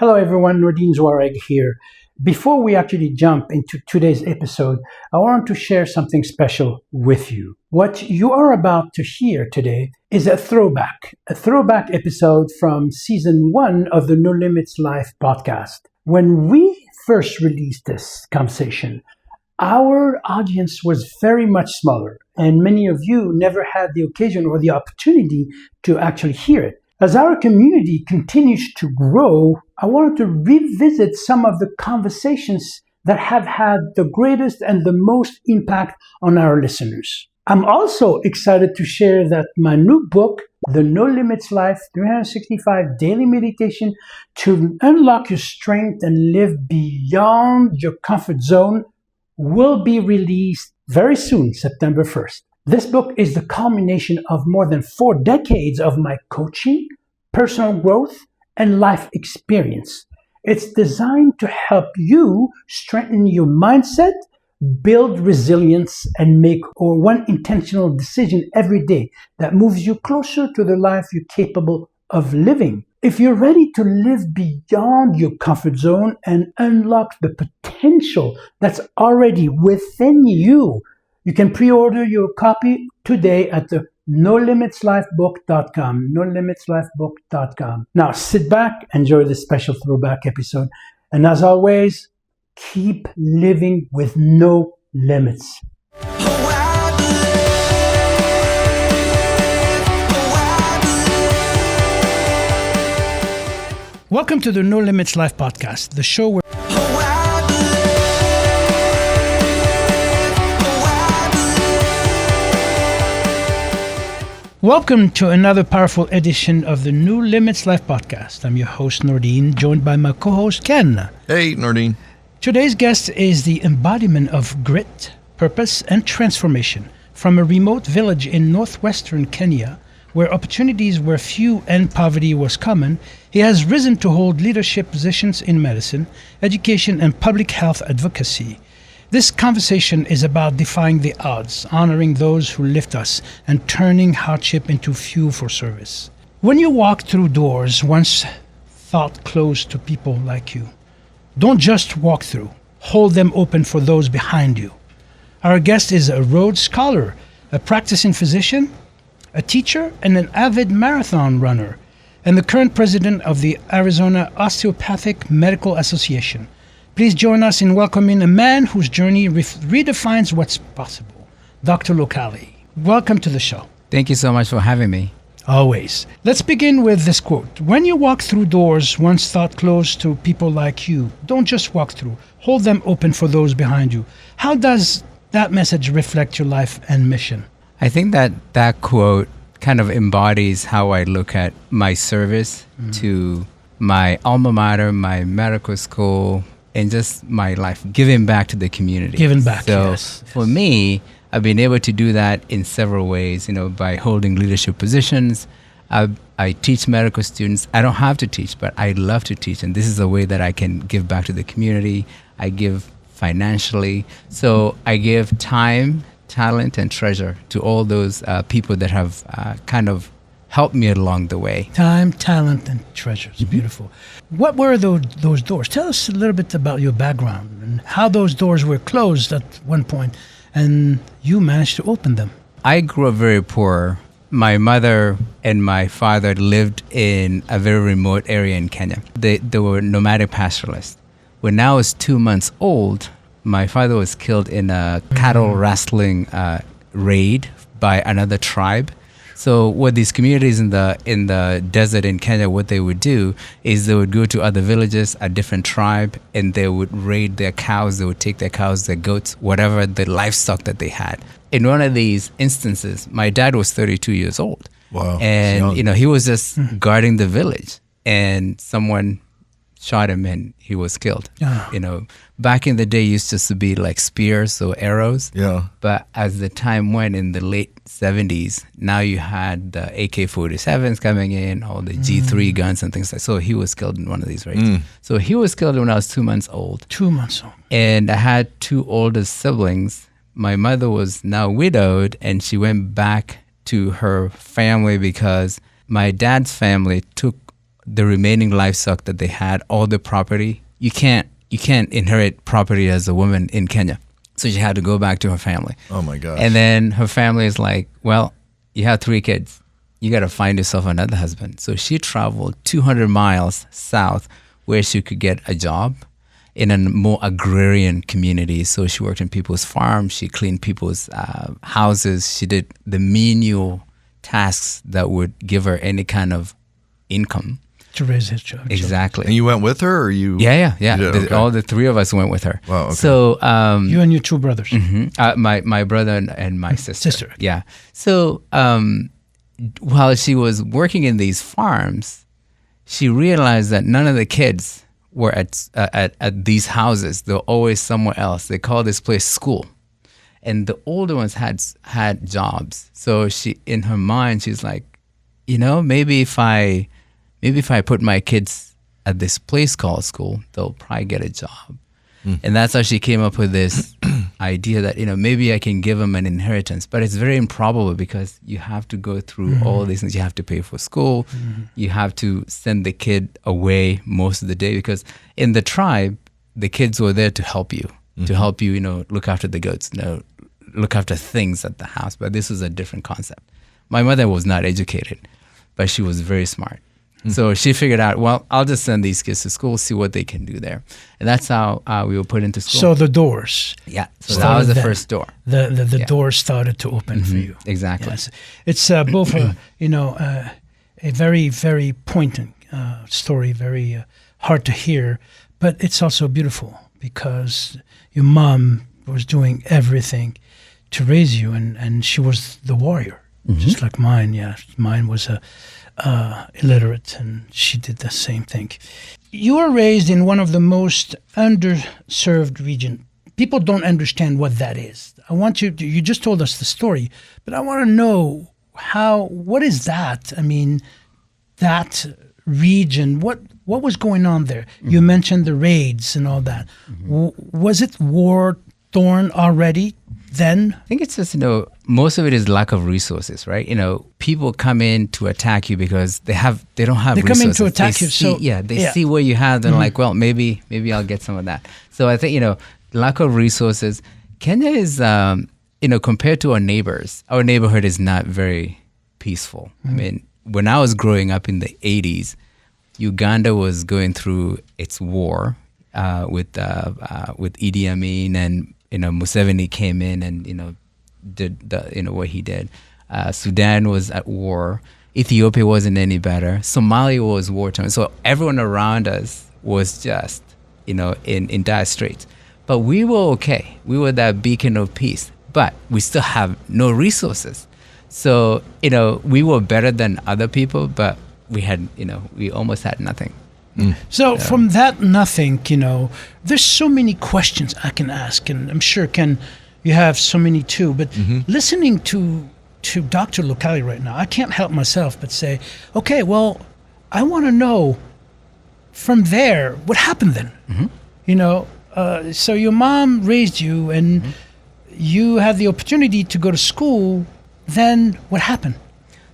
Hello everyone, Nordin Zouareg here. Before we actually jump into today's episode, I want to share something special with you. What you are about to hear today is a throwback episode from season 1 of the No Limits Life podcast. When we first released this conversation, our audience was very much smaller, and many of you never had the occasion or the opportunity to actually hear it. As our community continues to grow, I wanted to revisit some of the conversations that have had the greatest and the most impact on our listeners. I'm also excited to share that my new book, The No Limits Life 365 Daily Meditation to Unlock Your Strength and Live Beyond Your Comfort Zone, will be released very soon, September 1st. This book is the culmination of more than 4 decades of my coaching, personal growth, and life experience. It's designed to help you strengthen your mindset, build resilience, and make one intentional decision every day that moves you closer to the life you're capable of living. If you're ready to live beyond your comfort zone and unlock the potential that's already within you, you can pre-order your copy today at the NoLimitsLifeBook.com. NoLimitsLifeBook.com. Now sit back, enjoy this special throwback episode, and as always, keep living with no limits. Welcome to the No Limits Life podcast, the show where Welcome to another powerful edition of the No Limits Life podcast. I'm your host, Nordin, joined by my co-host, Ken. Hey, Nordin. Today's guest is the embodiment of grit, purpose, and transformation from a remote village in Northwestern Kenya, where opportunities were few and poverty was common. He has risen to hold leadership positions in medicine, education, and public health advocacy. This conversation is about defying the odds, honoring those who lift us, and turning hardship into fuel for service. When you walk through doors once thought closed to people like you, don't just walk through, hold them open for those behind you. Our guest is a Rhodes Scholar, a practicing physician, a teacher, and an avid marathon runner, and the current president of the Arizona Osteopathic Medical Association. Please join us in welcoming a man whose journey redefines what's possible, Dr. Lokale. Welcome to the show. Thank you so much for having me. Always. Let's begin with this quote. When you walk through doors once thought closed to people like you, don't just walk through, hold them open for those behind you. How does that message reflect your life and mission? I think that quote kind of embodies how I look at my service to my alma mater, my medical school, and just my life, giving back to the community. Giving back, so yes. For me, I've been able to do that in several ways, by holding leadership positions. I teach medical students. I don't have to teach, but I love to teach. And this is a way that I can give back to the community. I give financially. So I give time, talent, and treasure to all those people that have kind of helped me along the way. Time, talent, and treasure. It's beautiful. What were those doors? Tell us a little bit about your background and how those doors were closed at one point and you managed to open them. I grew up very poor. My mother and my father lived in a very remote area in Kenya. They were nomadic pastoralists. When I was 2 months old, my father was killed in a cattle rustling raid by another tribe. So what these communities in the desert in Kenya, what they would do is they would go to other villages, a different tribe, and they would raid their cows. They would take their cows, their goats, whatever the livestock that they had. In one of these instances, my dad was 32 years old. Wow. And, he was just guarding the village, and someone shot him and he was killed. Back in the day, used to be like spears, so arrows. Yeah. But as the time went in the late 70s, now you had the AK-47s coming in, all the G3 guns and things like that. So he was killed in one of these raids. So he was killed when I was 2 months old. 2 months old. And I had 2 older siblings. My mother was now widowed, and she went back to her family because my dad's family took the remaining livestock that they had, all the property. You can't inherit property as a woman in Kenya. So she had to go back to her family. Oh my gosh. And then her family is like, well, you have 3 kids. You got to find yourself another husband. So she traveled 200 miles south where she could get a job in a more agrarian community. So she worked in people's farms. She cleaned people's houses. She did the menial tasks that would give her any kind of income. To raise his child. Exactly. And you went with her, or you? Yeah. You did? Okay. All the 3 of us went with her. Wow. Okay. So you and your 2 brothers. my brother and my sister. Okay. Yeah. So while she was working in these farms, she realized that none of the kids were at these houses. They were always somewhere else. They call this place school. And the older ones had jobs. So she, in her mind, she's like, maybe if I put my kids at this place called school, they'll probably get a job. And that's how she came up with this idea that, maybe I can give them an inheritance. But it's very improbable because you have to go through all these things. You have to pay for school. You have to send the kid away most of the day because in the tribe, the kids were there to help you, look after the goats, look after things at the house. But this was a different concept. My mother was not educated, but she was very smart. So she figured out, well, I'll just send these kids to school, see what they can do there. And that's how we were put into school. So the doors. Yeah. So that was the first door. The doors started to open for you. Exactly. Yes. It's both a very, very poignant story, very hard to hear, but it's also beautiful because your mom was doing everything to raise you, and she was the warrior, just like mine. Yeah, mine was illiterate, and she did the same thing. You were raised in one of the most underserved regions. People don't understand what that is. I want you just told us the story, but I want to know what is that? I mean, that region, what was going on there? You mentioned the raids and all that. Was it war-torn already then? I think it's just, most of it is lack of resources, right? People come in to attack you because they don't have resources. They come in to attack you. See what you have. They're like, well, maybe I'll get some of that. So I think, lack of resources. Kenya is, compared to our neighborhood is not very peaceful. I mean, when I was growing up in the 80s, Uganda was going through its war with Idi Amin, and Museveni came in and did what he did. Sudan was at war. Ethiopia wasn't any better. Somalia was war torn. So everyone around us was just in dire straits. But we were okay. We were that beacon of peace. But we still have no resources. So we were better than other people, but we had we almost had nothing. So from that nothing, there's so many questions I can ask, and I'm sure, Ken, you have so many too. But listening to Dr. Lokale right now, I can't help myself but say, okay, well, I want to know from there what happened then. So your mom raised you, and you had the opportunity to go to school. Then what happened?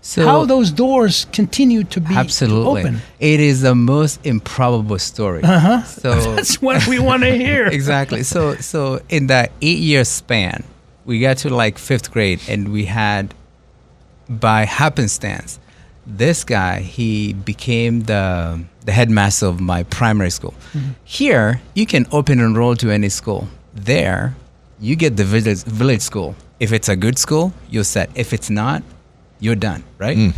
So how those doors continue to be open. It is the most improbable story. So that's what we want to hear. Exactly. So in that 8-year span, we got to like 5th grade, and we had, by happenstance, this guy, he became the headmaster of my primary school. Here, you can open enroll to any school. There, you get the village school. If it's a good school, you're set. If it's not, you're done, right?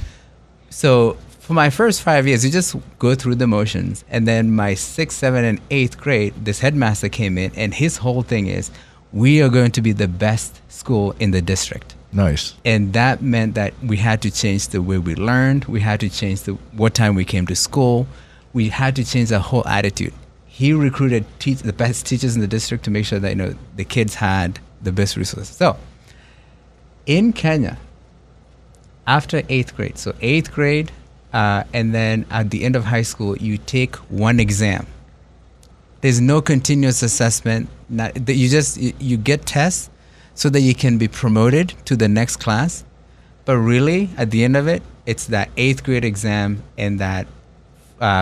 So for my first 5 years, you just go through the motions. And then my 6th, 7th, and 8th grade, this headmaster came in, and his whole thing is, we are going to be the best school in the district. Nice. And that meant that we had to change the way we learned. We had to change what time we came to school. We had to change the whole attitude. He recruited the best teachers in the district to make sure that the kids had the best resources. So in Kenya, after 8th grade, so 8th grade, and then at the end of high school, you take one exam. There's no continuous assessment. You get tests so that you can be promoted to the next class. But really, at the end of it, it's that 8th grade exam and that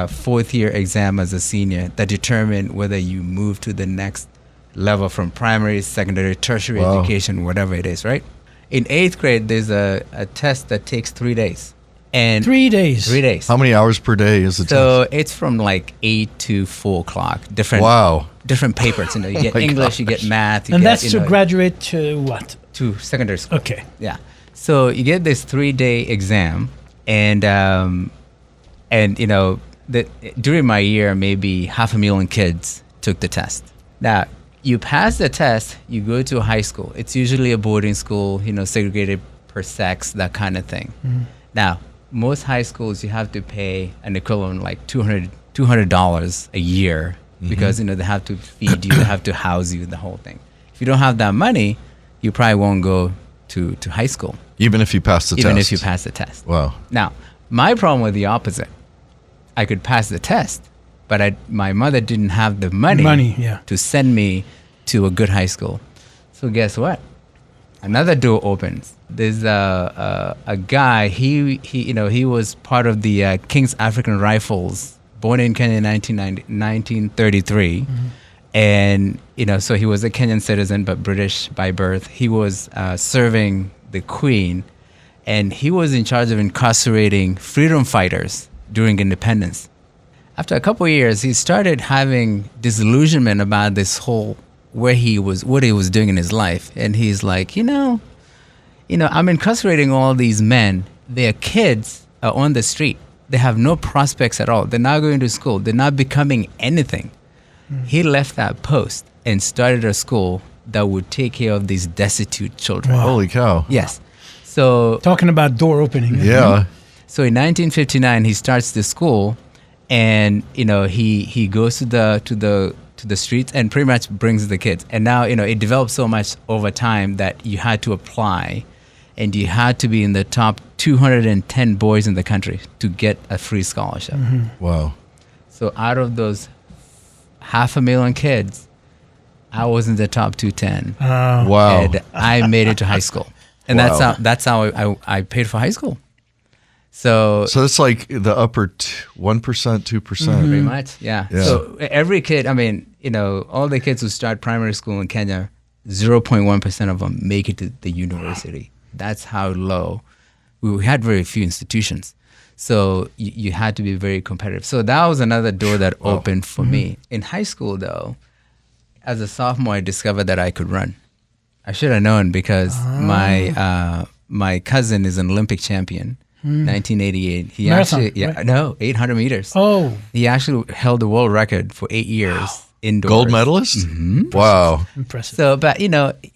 fourth year exam as a senior that determine whether you move to the next level from primary, secondary, tertiary education, whatever it is, right? In 8th grade, there's a test that takes 3 days. And 3 days. 3 days. How many hours per day is the test? So it's from like 8 to 4 o'clock. Different papers. You get English, you get math. And that's to graduate to what? To secondary school. Okay. Yeah. So you get this 3-day exam, and during my year, maybe 500,000 kids took the test. Now, you pass the test, you go to a high school. It's usually a boarding school, segregated per sex, that kind of thing. Mm-hmm. Now, most high schools, you have to pay an equivalent like $200 a year because, they have to feed you, they have to house you, the whole thing. If you don't have that money, you probably won't go to high school. Even if you pass the test? Even if you pass the test. Wow. Now, my problem was the opposite. I could pass the test, but my mother didn't have the money to send me to a good high school. So guess what? Another door opens. There's a guy. He was part of the King's African Rifles, born in Kenya in 1933, and so he was a Kenyan citizen but British by birth. He was serving the Queen, and he was in charge of incarcerating freedom fighters during independence. After a couple of years, he started having disillusionment about this whole what he was doing in his life. And he's like, I'm incarcerating all these men. Their kids are on the street. They have no prospects at all. They're not going to school. They're not becoming anything. He left that post and started a school that would take care of these destitute children. Wow. Holy cow. Yes. So talking about door opening. Yeah. So in 1959, he starts the school, and he goes to the streets and pretty much brings the kids. And now it developed so much over time that you had to apply, and you had to be in the top 210 boys in the country to get a free scholarship. Mm-hmm. Wow. So out of those 500,000 kids, I was in the top 210. Wow. And I made it to high school, and that's how I paid for high school. So it's like the upper 1%, 2%. Pretty much, yeah. So every kid, all the kids who start primary school in Kenya, 0.1% of them make it to the university. That's how low. We had very few institutions. So you had to be very competitive. So that was another door that opened for me. In high school, though, as a sophomore, I discovered that I could run. I should have known because my cousin is an Olympic champion. 1988. He Marathon, right? 800 meters. Oh. He actually held the world record for 8 years indoors. Gold medalist? Mm-hmm. Wow. Impressive. So, but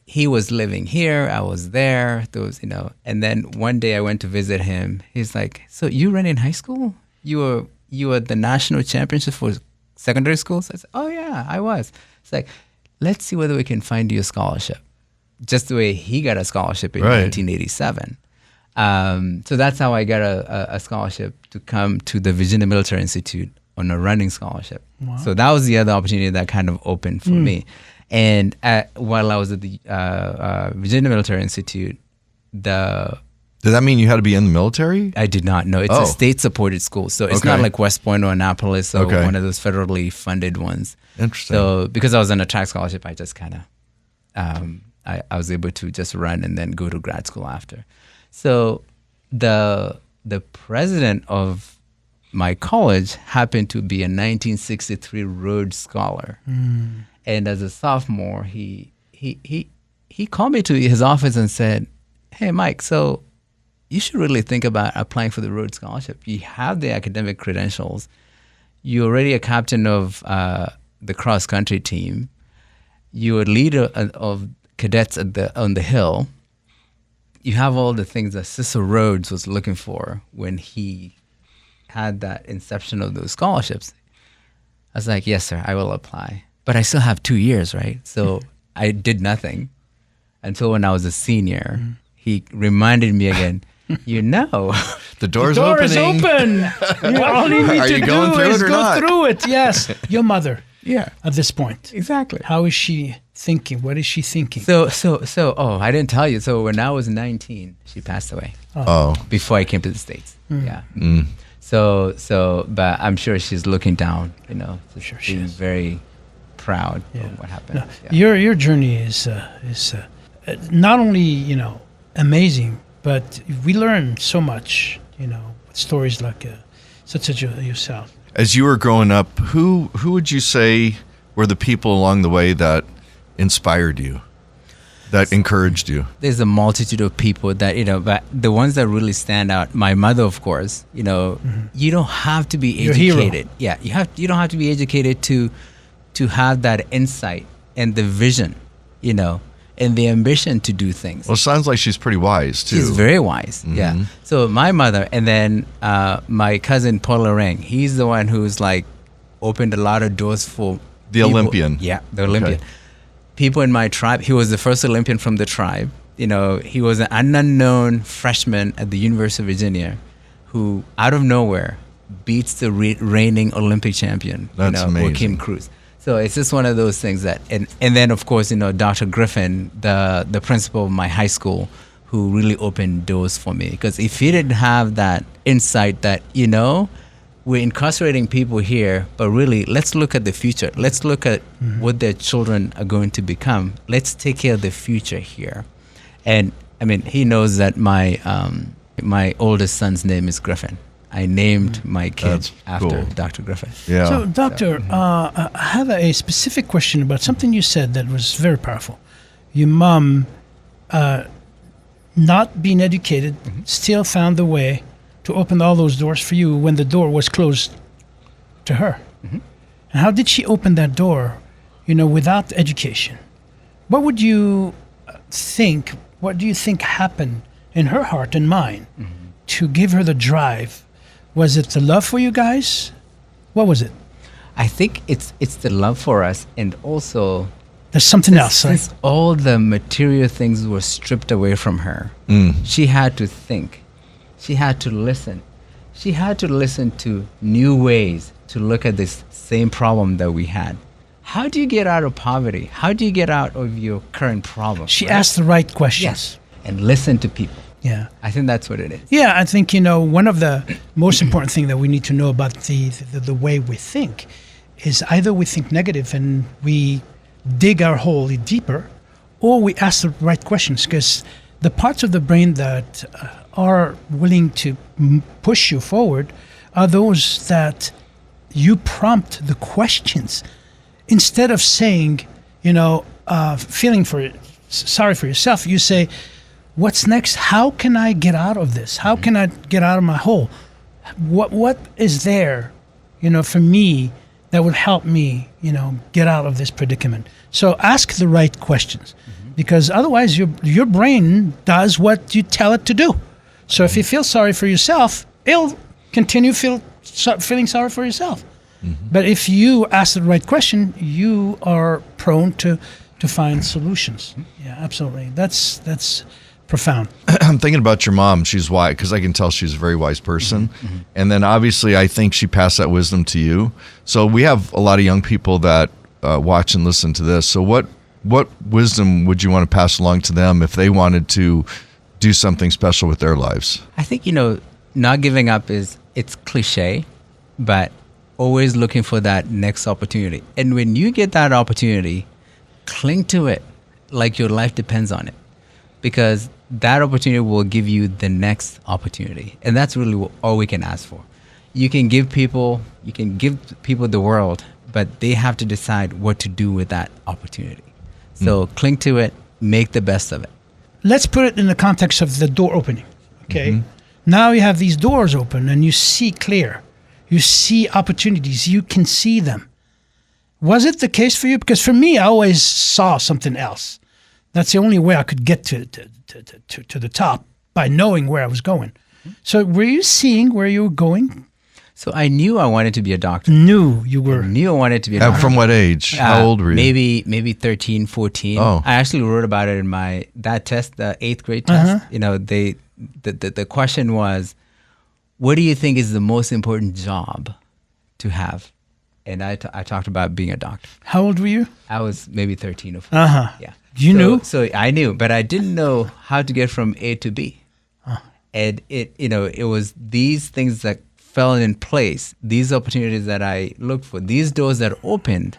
he was living here. I was there. And then one day I went to visit him. He's like, "So you ran in high school? You were the national championship for secondary schools?" I said, "Oh yeah, I was." It's like, let's see whether we can find you a scholarship. Just the way he got a scholarship in 1987. So that's how I got a scholarship to come to the Virginia Military Institute on a running scholarship. Wow. So that was the other opportunity that kind of opened for me. And while I was at the Virginia Military Institute, Did that mean you had to be in the military? I did not know. It's a state-supported school. So it's not like West Point or Annapolis or one of those federally funded ones. Interesting. So because I was on a track scholarship, I just kind of, I was able to just run and then go to grad school after. So the president of my college happened to be a 1963 Rhodes Scholar. And as a sophomore, he called me to his office and said, "Hey, Mike, so you should really think about applying for the Rhodes Scholarship. You have the academic credentials. You're already a captain of the cross-country team. You're a leader of cadets on the Hill. You have all the things that Cecil Rhodes was looking for when he had that inception of those scholarships." I was like, "Yes, sir, I will apply." But I still have 2 years, right? So I did nothing until when I was a senior. He reminded me again, the door's door opening. is open. All you need to do is go through it. Yes. Your mother. Yeah. At this point. Exactly. How is she thinking? What is she thinking? So, I didn't tell you. So when I was 19, she passed away. Oh. Before I came to the States. Yeah. But I'm sure she's looking down, Sure she being is. very proud of what happened. No, Yeah. your journey is not only amazing, but we learn so much. With stories like such as yourself. As you were growing up, who would you say were the people along the way that inspired you, that encouraged you? There's a multitude of people that, but the ones that really stand out, my mother, of course, you don't have to be Your hero. educated. Yeah, you don't have to be educated to have that insight and the vision, and the ambition to do things. Well, it sounds like she's pretty wise too. She's very wise. Yeah. So my mother, and then my cousin Paul Lorang, he's the one who's like opened a lot of doors for The people. Olympian. Yeah, the Olympian. Okay. People in my tribe. He was the first Olympian from the tribe. He was an unknown freshman at the University of Virginia, who out of nowhere beats the reigning Olympic champion. That's amazing. Joaquin Cruz. So it's just one of those things that, and then of course, Dr. Griffin, the principal of my high school, who really opened doors for me. Because if he didn't have that insight that, we're incarcerating people here, but really, let's look at the future. Let's look at what their children are going to become. Let's take care of the future here. And I mean, he knows that my oldest son's name is Griffin. I named my kid That's after cool. Dr. Griffin. Yeah. So, Doctor, I have a specific question about something you said that was very powerful. Your mom, not being educated, still found the way to open all those doors for you when the door was closed to her. And how did she open that door, without education? What would you think? What do you think happened in her heart and mind to give her the drive? Was it the love for you guys? What was it? I think it's the love for us, and also There's something else. Right? since all the material things were stripped away from her, she had to think. She had to listen. She had to listen to new ways to look at this same problem that we had. How do you get out of poverty? How do you get out of your current problem? She right? asked the right questions. Yes, and listen to people. Yeah. I think that's what it is. Yeah, I think, one of the most important thing that we need to know about the way we think is either we think negative and we dig our hole deeper, or we ask the right questions, because the parts of the brain that are willing to push you forward are those that you prompt the questions. Instead of saying, feeling sorry for yourself, you say, what's next? How can I get out of this? How can I get out of my hole? What is there, for me that would help me, get out of this predicament? So ask the right questions, because otherwise your brain does what you tell it to do. So if you feel sorry for yourself, it'll continue feeling sorry for yourself. But if you ask the right question, you are prone to find solutions. Yeah, absolutely. That's profound. I'm thinking about your mom. She's wise, because I can tell she's a very wise person. And then obviously I think she passed that wisdom to you. So we have a lot of young people that watch and listen to this. So what wisdom would you want to pass along to them if they wanted to do something special with their lives? I think, not giving up it's cliche, but always looking for that next opportunity. And when you get that opportunity, cling to it like your life depends on it, because that opportunity will give you the next opportunity. And that's really all we can ask for. You can give people the world, but they have to decide what to do with that opportunity. So cling to it, make the best of it. Let's put it in the context of the door opening. Okay. Now you have these doors open and you see clear. You see opportunities. You can see them. Was it the case for you? Because for me, I always saw something else. That's the only way I could get to the top, by knowing where I was going. So were you seeing where you were going? So I knew I wanted to be a doctor. Knew you were. Knew I wanted to be a doctor. From what age? How old were you? Maybe 13, 14. Oh. I actually wrote about it in that test, the 8th grade test. The question was, what do you think is the most important job to have? And I talked about being a doctor. How old were you? I was maybe 13 or 14. Yeah. You knew? So I knew, but I didn't know how to get from A to B. And it was these things that fell in place, these opportunities that I looked for, these doors that opened,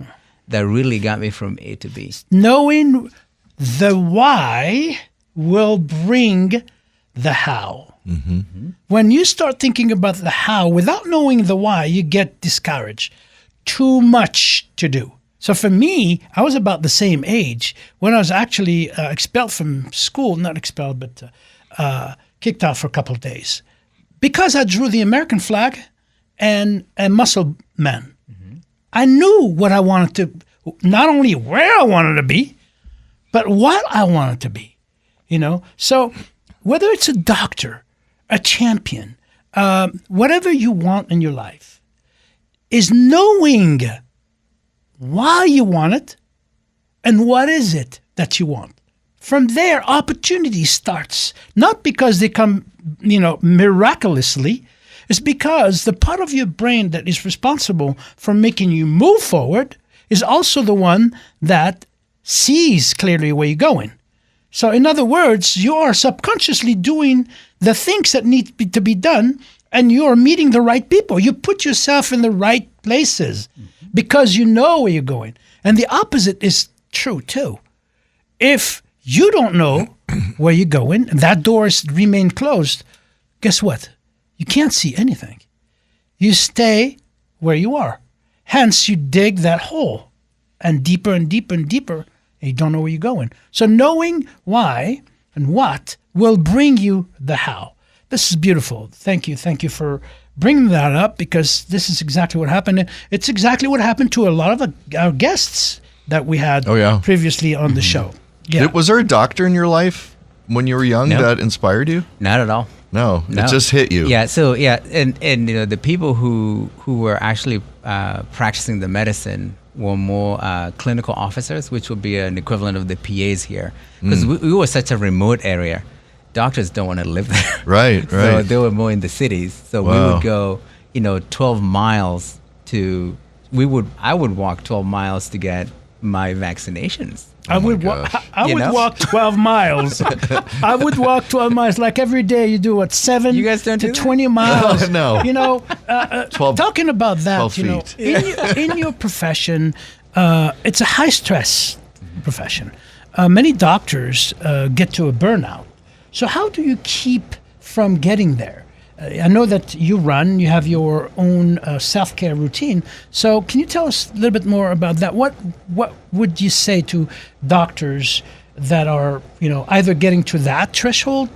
that really got me from A to B. Knowing the why will bring the how. When you start thinking about the how without knowing the why, you get discouraged. Too much to do. So for me, I was about the same age when I was actually expelled from school, not expelled, but kicked out for a couple of days because I drew the American flag and a muscle man. I knew what I wanted to, not only where I wanted to be, but what I wanted to be, So whether it's a doctor, a champion, whatever you want in your life, is knowing why you want it and what is it that you want. From there, opportunity starts. Not because they come, miraculously. It's because the part of your brain that is responsible for making you move forward is also the one that sees clearly where you're going. So in other words, you are subconsciously doing the things that need to be done, and you're meeting the right people. You put yourself in the right places because you know where you're going. And the opposite is true too. If you don't know where you're going, and that door remain closed, guess what? You can't see anything. You stay where you are. Hence, you dig that hole and deeper and deeper and deeper, and you don't know where you're going. So knowing why and what will bring you the how. This is beautiful. Thank you. Thank you for bringing that up, because this is exactly what happened. It's exactly what happened to a lot of our guests that we had previously on the show. Yeah. Was there a doctor in your life when you were young that inspired you? Not at all. No, it just hit you. Yeah. So and the people who were actually practicing the medicine were more clinical officers, which would be an equivalent of the PAs here, because we were such a remote area. Doctors don't want to live there. Right. So they were more in the cities. So we would go, 12 miles I would walk 12 miles to get my vaccinations. I would walk 12 miles. I would walk 12 miles like every day. You do what, 7 you guys don't to do 20 miles? No. 12, talking about that, 12 feet. In your profession, it's a high stress profession. Many doctors get to a burnout. So how do you keep from getting there? I know that you have your own self-care routine. So can you tell us a little bit more about that? What would you say to doctors that are, either getting to that threshold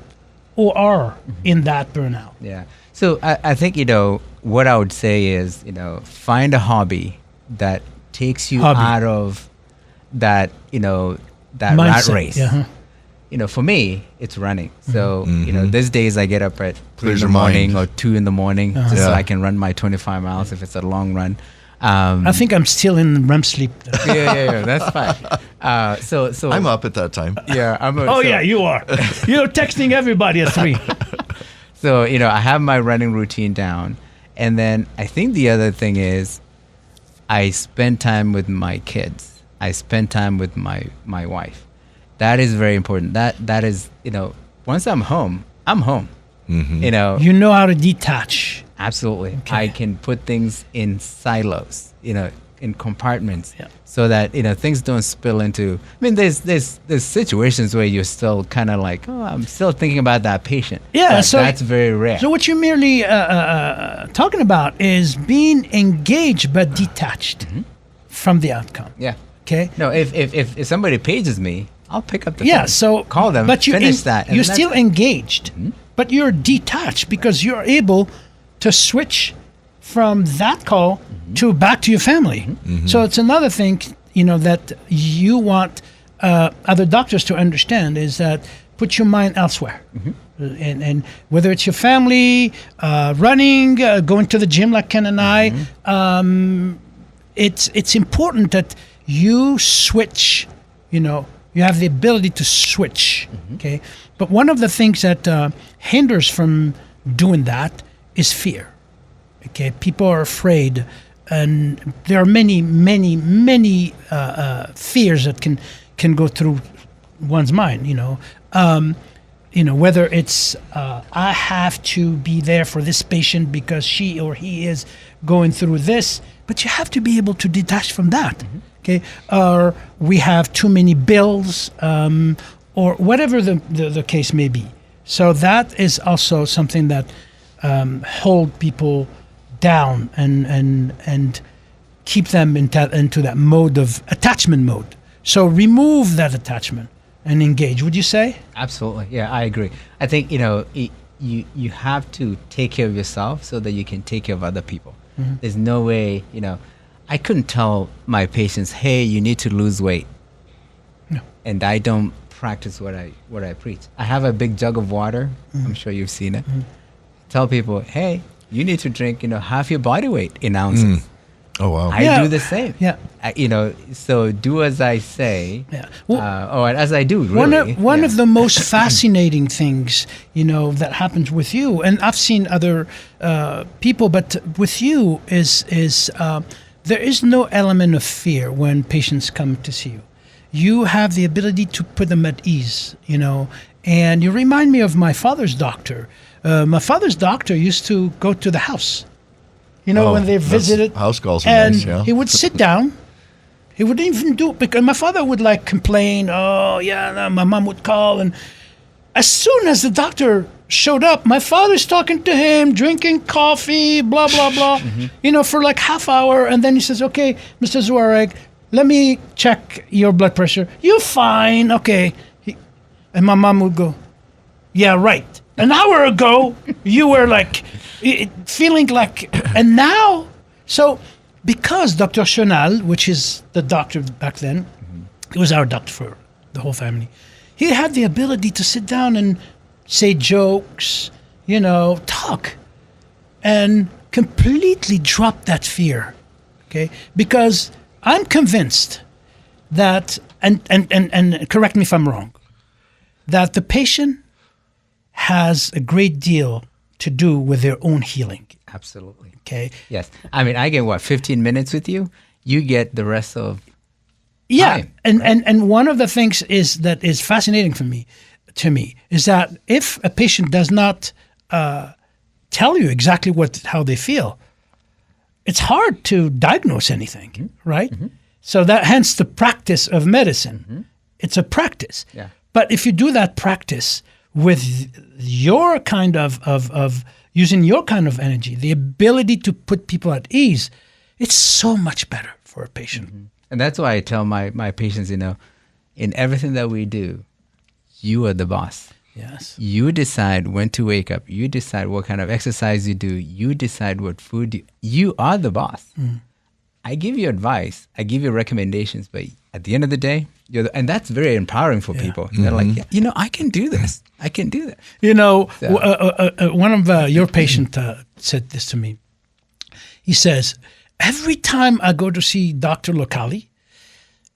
or are in that burnout? Yeah. So I think, what I would say is, find a hobby that takes you out of that, that rat race. Yeah. For me, it's running. So, there's days I get up at 3 in the morning or 2 in the morning just so I can run my 25 miles if it's a long run. I think I'm still in REM sleep. Yeah, that's fine. So I'm up at that time. Yeah, yeah, you are. You're texting everybody at 3. So, I have my running routine down. And then I think the other thing is I spend time with my kids. I spend time with my wife. That is very important. That is, once I'm home, I'm home. Mm-hmm. You know how to detach. Absolutely. Okay. I can put things in silos, in compartments, so that things don't spill into. I mean, there's situations where you're still kind of like, oh, I'm still thinking about that patient. Yeah, so that's very rare. So what you're merely talking about is being engaged but detached from the outcome. Yeah. Okay. No, if somebody pages me, I'll pick up the phone. Yeah, so call them, but finish that. You're still engaged, but you're detached because you're able to switch from that call to back to your family. So it's another thing, that you want other doctors to understand is that put your mind elsewhere. And whether it's your family, running, going to the gym like Ken and I, it's important that you switch, you have the ability to switch, okay? But one of the things that hinders from doing that is fear, okay? People are afraid, and there are many, many, many fears that can go through one's mind, whether it's I have to be there for this patient because she or he is going through this, but you have to be able to detach from that. Okay, or we have too many bills, or whatever the case may be. So that is also something that hold people down and keep them into that mode of attachment mode. So remove that attachment and engage. Would you say? Absolutely. Yeah, I agree. I think, you have to take care of yourself so that you can take care of other people. There's no way, I couldn't tell my patients, hey, you need to lose weight. No. And I don't practice what I preach. I have a big jug of water. I'm sure you've seen it. Tell people, hey, you need to drink, half your body weight in ounces. Oh, wow. I do the same. Yeah. So do as I say, Yeah. Well, or as I do, really. One of the most fascinating things, that happens with you, and I've seen other people, but with you is there is no element of fear when patients come to see you. You have the ability to put them at ease, and you remind me of my father's doctor. My father's doctor used to go to the house. When they visited, house calls are and nice, yeah. he would sit down. He wouldn't even do it because my father would complain. Oh yeah, no, my mom would call, and as soon as the doctor showed up, my father's talking to him, drinking coffee, blah blah blah, for half hour, and then he says, "Okay, Mr. Zuareg, let me check your blood pressure. You're fine, okay." And my mom would go, "Yeah, right. An hour ago, you were feeling and now." So, because Dr. Chenal, which is the doctor back then, he was our doctor for the whole family, he had the ability to sit down and say jokes, talk, and completely drop that fear, okay? Because I'm convinced that, and correct me if I'm wrong, that the patient has a great deal to do with their own healing. Absolutely. Okay. Yes. I mean, I get 15 minutes with you. You get the rest of time. And one of the things that is fascinating to me is that if a patient does not tell you exactly how they feel, it's hard to diagnose anything, right? So hence the practice of medicine. It's a practice. Yeah. But if you do that practice with your kind of using your kind of energy, the ability to put people at ease, it's so much better for a patient. And that's why I tell my patients, in everything that we do, you are the boss. Yes. You decide when to wake up. You decide what kind of exercise you do. You decide what food you are the boss. I give you advice. I give you recommendations. But at the end of the day, and that's very empowering for people. They're like, I can do this. I can do that. One of your patients said this to me. He says, every time I go to see Dr. Lokale,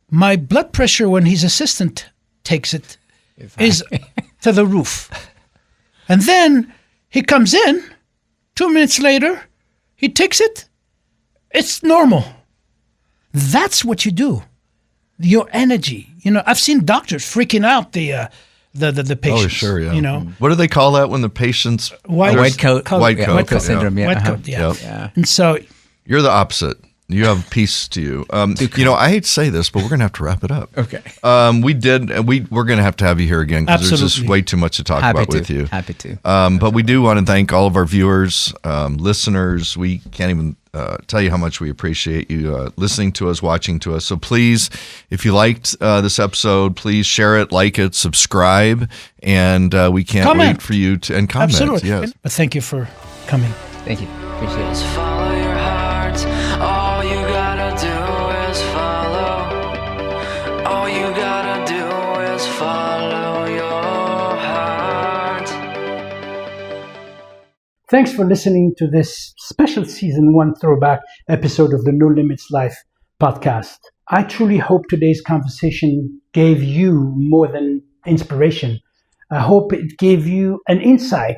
my blood pressure when his assistant takes it is to the roof. And then he comes in, 2 minutes later, he takes it, it's normal. That's what you do. Your energy. I've seen doctors freaking out the patients. Oh, sure, yeah. What do they call that when the patient's white coat syndrome? Yeah. Yeah. White coat, yeah. Yeah. And so you're the opposite. You have peace to you. I hate to say this, but we're going to have to wrap it up. Okay. We're going to have you here again because there's just way too much to talk about with you. Happy to. But we do want to thank all of our viewers, listeners. We can't even tell you how much we appreciate you listening to us, watching to us. So please, if you liked this episode, please share it, like it, subscribe, and we can't wait for you to comment. Absolutely. Yes. But thank you for coming. Thank you. Appreciate it. Follow your heart. All you gotta do is follow. All you gotta do is follow your heart. Thanks for listening to this special Season 1 throwback episode of the No Limits Life podcast. I truly hope today's conversation gave you more than inspiration. I hope it gave you an insight,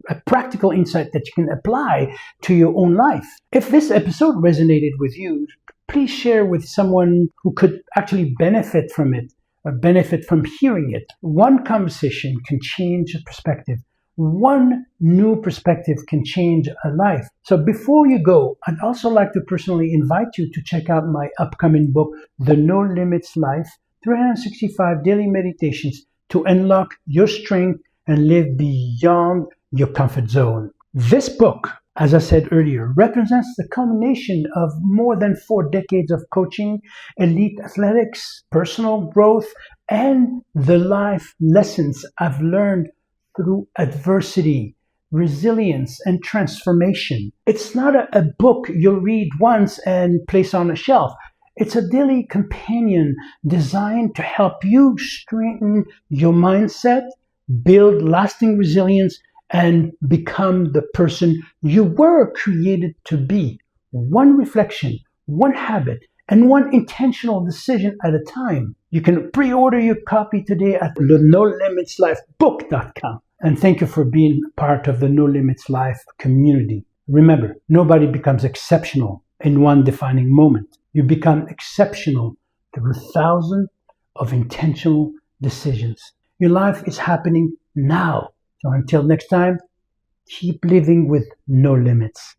a practical insight that you can apply to your own life. If this episode resonated with you, please share with someone who could actually benefit from it. benefit from hearing it. One conversation can change a perspective. One new perspective can change a life. So before you go, I'd also like to personally invite you to check out my upcoming book, The No Limits Life, 365 Daily Meditations to Unlock Your Strength and Live Beyond Your Comfort Zone. This book, as I said earlier, represents the culmination of more than 4 decades of coaching, elite athletics, personal growth, and the life lessons I've learned through adversity, resilience, and transformation. It's not a book you'll read once and place on a shelf. It's a daily companion designed to help you strengthen your mindset, build lasting resilience, and become the person you were created to be. One reflection, one habit, and one intentional decision at a time. You can pre-order your copy today at thenolimitslifebook.com. And thank you for being part of the No Limits Life community. Remember, nobody becomes exceptional in one defining moment. You become exceptional through thousands of intentional decisions. Your life is happening now. So until next time, keep living with no limits.